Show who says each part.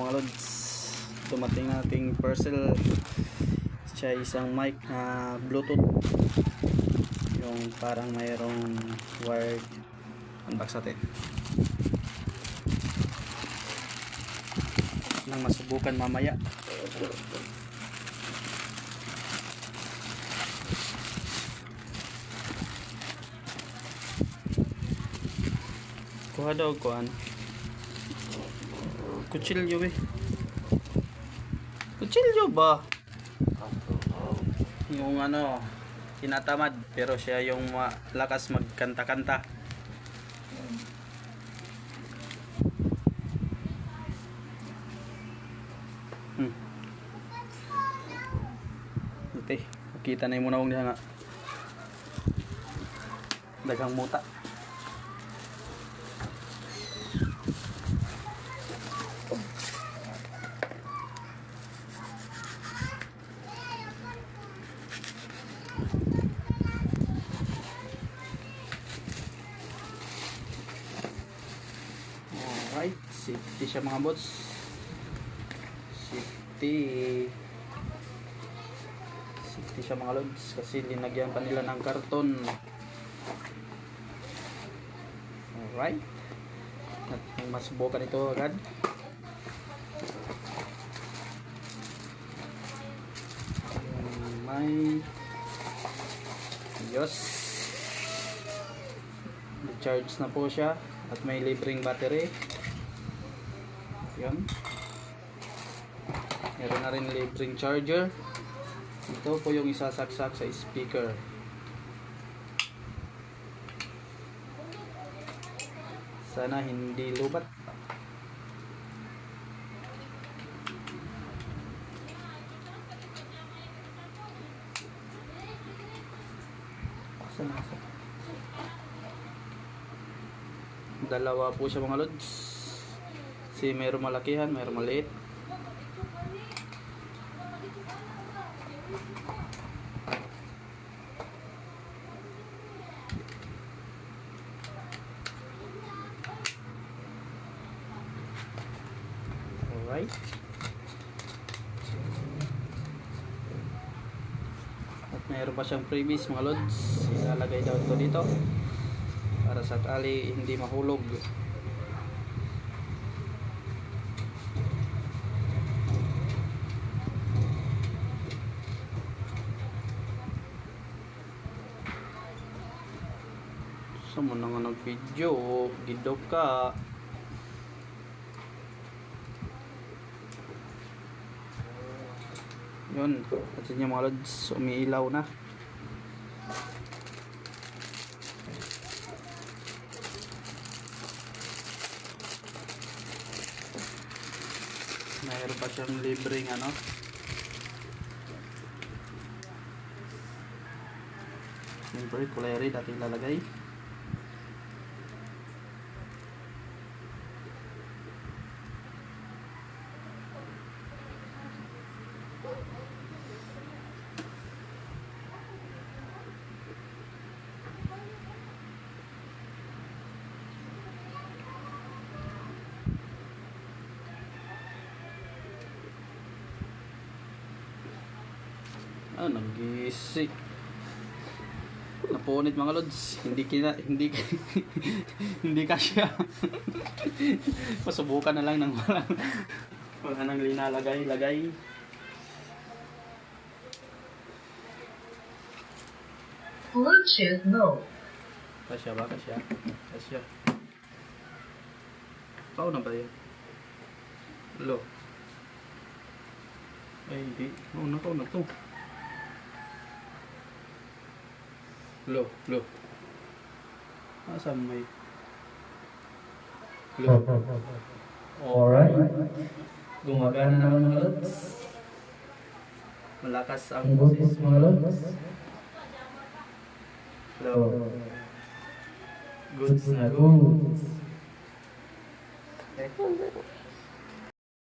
Speaker 1: mga lods, dumating nating parcel. Siya isang mic na bluetooth, yung parang mayroong wired. Unbox natin nang masubukan mamaya. Kuha daw kuhan kutsilyo kutsilyo ba yung ano, tinatamad pero siya yung malakas magkanta-kanta. Ito makita na yung munawang niya nga dagang muta. Alright, safety siya mga bots. Safety siya mga lods kasi linagyan pa nila ng karton. Alright, at masubukan ito agad. May Diyos, charge na po siya at may libreng battery. Yan, meron na rin libreng charger. Ito po yung isasaksak sa speaker. Sana hindi lubat. Dalawa po siya mga lods. Si mayroong malakihan, mayroong maliit. Alright. At mayroon pa siyang freebies mga lods. Ilalagay daw ito dito para sakali hindi mahulog. Sa mo na nga nag-video, gidok ka. Yun, at yun yung mga lods, umiilaw na. Mayroon pa siyang libreng ano, siyempre kulay red ating lalagay. Nagisi. Napunit mga lods. Hindi hindi kasya. Pasubukan na lang ng wala nang linalagay.
Speaker 2: Bluetooth mode.
Speaker 1: Kasya ba? Kasya. Pao na ba yan? Hello. Ay hindi. Nakaw na to. Lo. Asa may? Lo.
Speaker 2: Alright.
Speaker 1: Gumagana naman mga lods. Malakas ang
Speaker 2: Ang
Speaker 1: boses
Speaker 2: mga lods.
Speaker 1: Lo. Goods na goods.